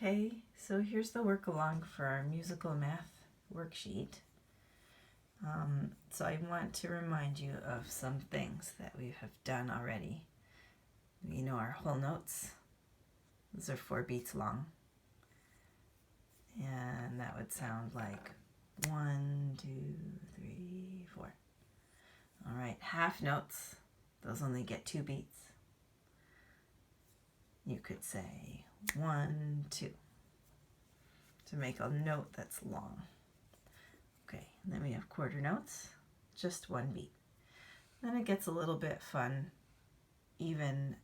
Okay, so here's the work along for our musical math worksheet. So I want to remind you of some things that we have done already. You know our whole notes. Those are 4 beats long. And that would sound like 1, 2, 3, 4. All right, half notes. Those only get 2 beats. You could say 1, 2 to make a note that's long. Okay, and then we have quarter notes, just 1 beat. Then it gets a little bit fun, even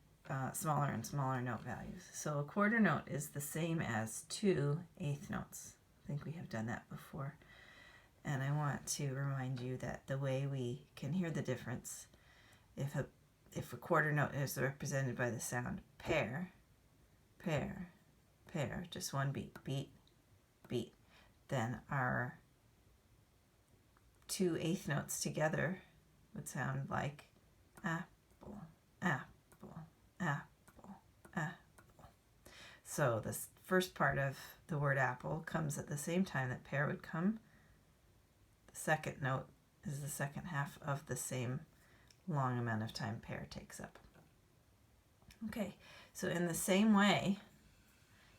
smaller and smaller note values. So a quarter note is the same as 2 eighth notes. I think we have done that before. And I want to remind you that the way we can hear the difference, if a quarter note is represented by the sound pair, pair, pair, just 1 beat, beat, beat, then our 2 eighth notes together would sound like apple, apple, apple, apple. So the first part of the word apple comes at the same time that pair would come. The second note is the second half of the same long amount of time pair takes up. Okay, so in the same way,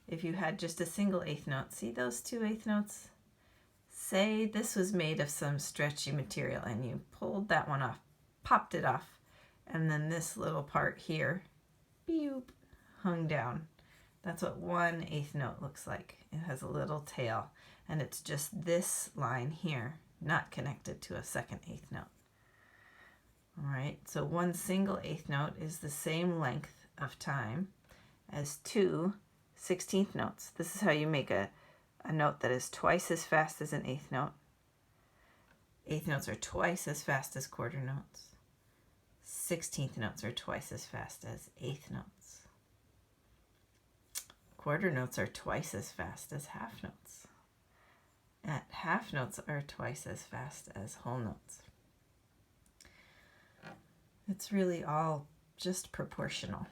if you had just a single eighth note, see those 2 eighth notes? Say this was made of some stretchy material and you pulled that one off, popped it off, and then this little part here, beep, hung down. That's what 1 eighth note looks like. It has a little tail, and it's just this line here, not connected to a second eighth note. All right, so 1 single eighth note is the same length of time as 2 16th notes. This is how you make a note that is twice as fast as an eighth note. Eighth notes are twice as fast as quarter notes. 16th notes are twice as fast as eighth notes. Quarter notes are twice as fast as half notes. And half notes are twice as fast as whole notes. It's really all just proportional.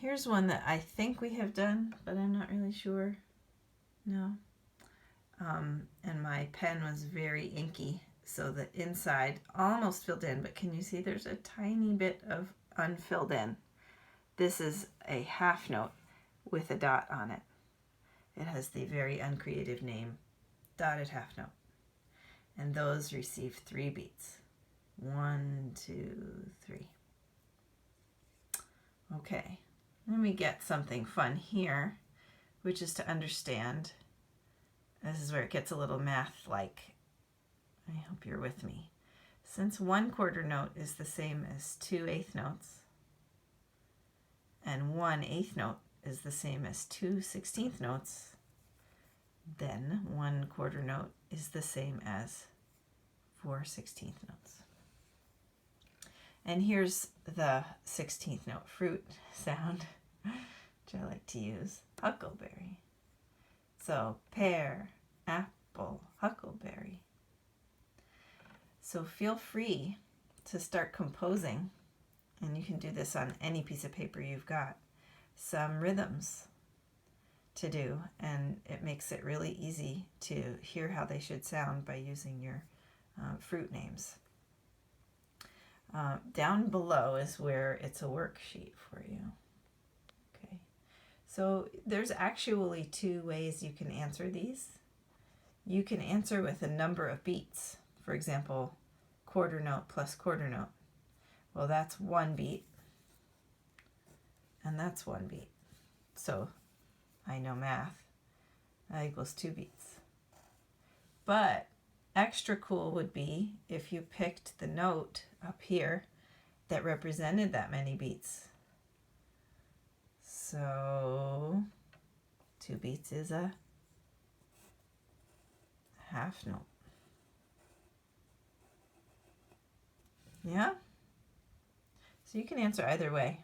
Here's one that I think we have done, but I'm not really sure. No. And my pen was very inky, so the inside almost filled in, but can you see there's a tiny bit of unfilled in? This is a half note with a dot on it. It has the very uncreative name, dotted half note. And those receive 3 beats. 1, 2, 3. Okay, then we get something fun here, which is to understand. This is where it gets a little math-like. I hope you're with me. Since 1 quarter note is the same as 2 eighth notes, and 1 eighth note is the same as 2 16th notes, then 1 quarter note is the same as 4 16th notes. And here's the 16th note fruit sound, which I like to use, huckleberry. So pear, apple, huckleberry. So feel free to start composing, and you can do this on any piece of paper you've got, some rhythms to do, and it makes it really easy to hear how they should sound by using your fruit names. Down below is where it's a worksheet for you. Okay, so there's actually 2 ways you can answer these. You can answer with a number of beats. For example, quarter note plus quarter note. Well, that's 1 beat, and that's 1 beat. So I know math. That equals 2 beats. But extra cool would be if you picked the note up here that represented that many beats. So 2 beats is a half note. Yeah? So you can answer either way.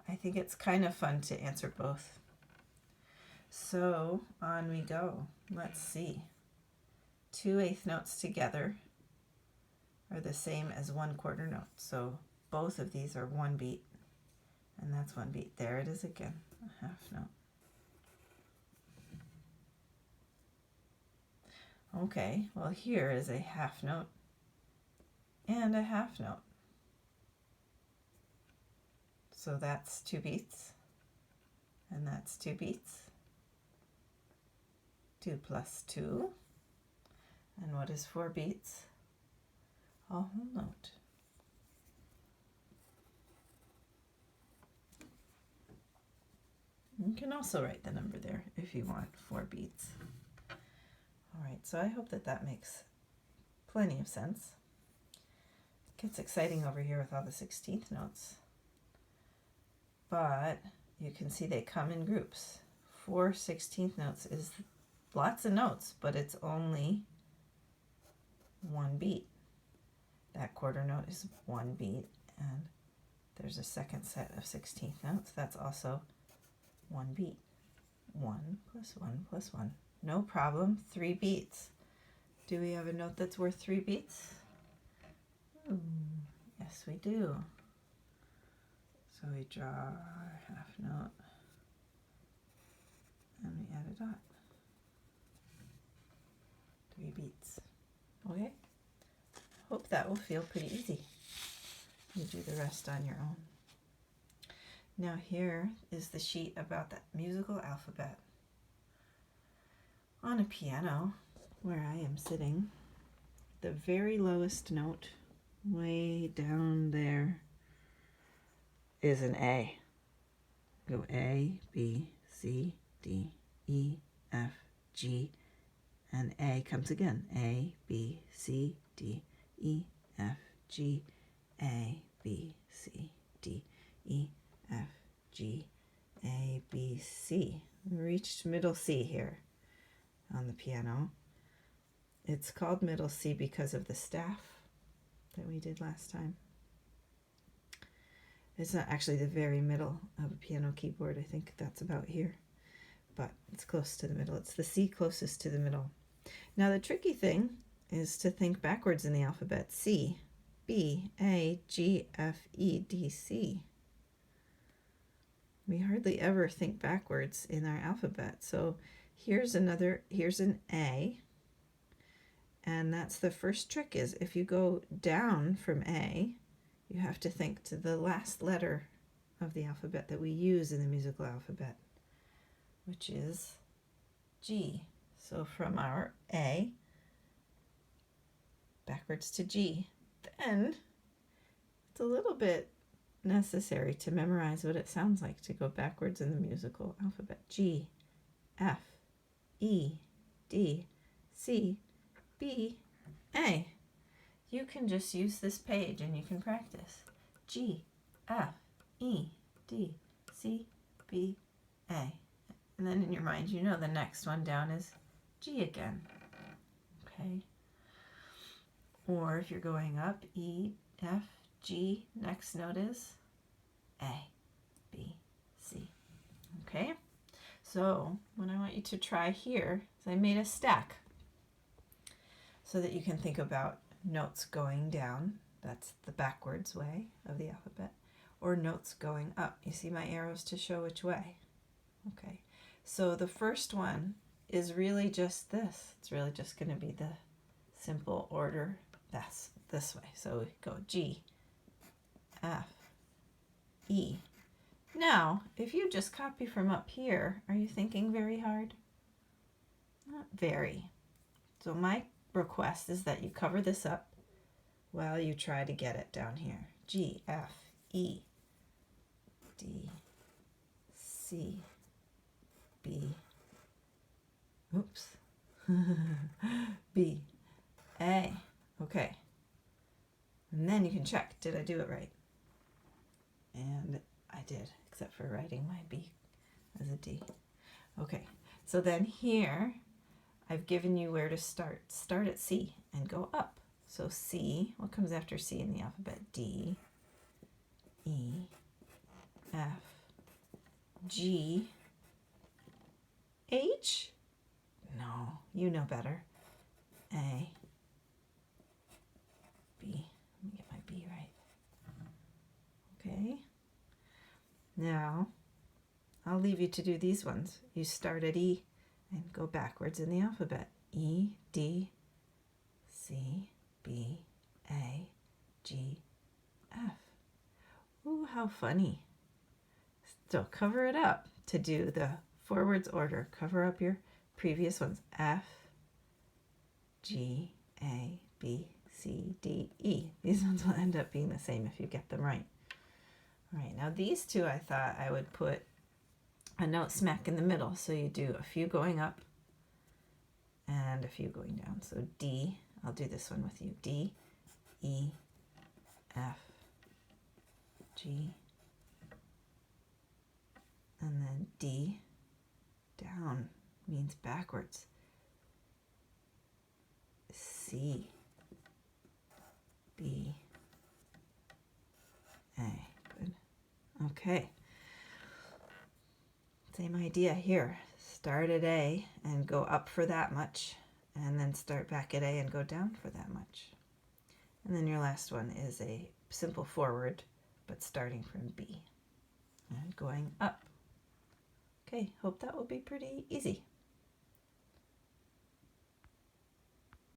I think it's kind of fun to answer both. So on we go. Let's see. 2 eighth notes together are the same as 1 quarter note. So both of these are 1 beat, and that's 1 beat. There it is again, a half note. Okay, well here is a half note and a half note. So that's 2 beats, and that's 2 beats. 2 plus 2. And what is 4 beats? A whole note. You can also write the number there if you want 4 beats. All right, so I hope that that makes plenty of sense. It gets exciting over here with all the 16th notes. But you can see they come in groups. 4 16th notes is lots of notes, but it's only 1 beat. That quarter note is 1 beat, and there's a second set of 16th notes. That's also 1 beat. 1 plus 1 plus 1. No problem, 3 beats. Do we have a note that's worth 3 beats? Ooh, yes, we do. So we draw our half note, and we add a dot. 3 beats. Okay? Hope that will feel pretty easy. You do the rest on your own. Now here is the sheet about the musical alphabet. On a piano, where I am sitting, the very lowest note, way down there, is an A. Go A, B, C, D, E, F, G, and A comes again. A, B, C, D, E, F, G, A, B, C, D, E, F, G, A, B, C. We reached middle C here on the piano. It's called middle C because of the staff that we did last time. It's not actually the very middle of a piano keyboard. I think that's about here, but it's close to the middle. It's the C closest to the middle. Now the tricky thing is to think backwards in the alphabet. C, B, A, G, F, E, D, C. We hardly ever think backwards in our alphabet. So here's an A, and that's the first trick, is if you go down from A, you have to think to the last letter of the alphabet that we use in the musical alphabet, which is G. So from our A, backwards to G. Then it's a little bit necessary to memorize what it sounds like to go backwards in the musical alphabet. G, F, E, D, C, B, A. You can just use this page and you can practice. G, F, E, D, C, B, A. And then in your mind, you know the next one down is G again. Okay? Or if you're going up, E, F, G, next note is A, B, C. Okay? So what I want you to try here is I made a stack so that you can think about notes going down, that's the backwards way of the alphabet, or notes going up. You see my arrows to show which way? Okay, so the first one is really just this. It's really just going to be the simple order. That's this way. So we go G, F, E. Now, if you just copy from up here, are you thinking very hard? Not very. So my request is that you cover this up while you try to get it down here. G, F, E, D, C, B, oops, B, A. Okay. And then you can check, did I do it right? And I did, except for writing my B as a D. Okay, so then here, I've given you where to start. Start at C and go up. So C, what comes after C in the alphabet? D, E, F, G, H? No, you know better. A, B. Let me get my B right. Okay. Now, I'll leave you to do these ones. You start at E and go backwards in the alphabet. E, D, C, B, A, G, F. Ooh, how funny. So cover it up to do the forwards order. Cover up your previous ones. F, G, A, B, C, D, E. These ones will end up being the same if you get them right. All right, now these two I thought I would put a note smack in the middle. So you do a few going up and a few going down. So D, I'll do this one with you. D, E, F, G, and then D, down means backwards. C, B, A. Good. Okay. Same idea here. Start at A and go up for that much, and then start back at A and go down for that much. And then your last one is a simple forward, but starting from B and going up. Okay, hope that will be pretty easy.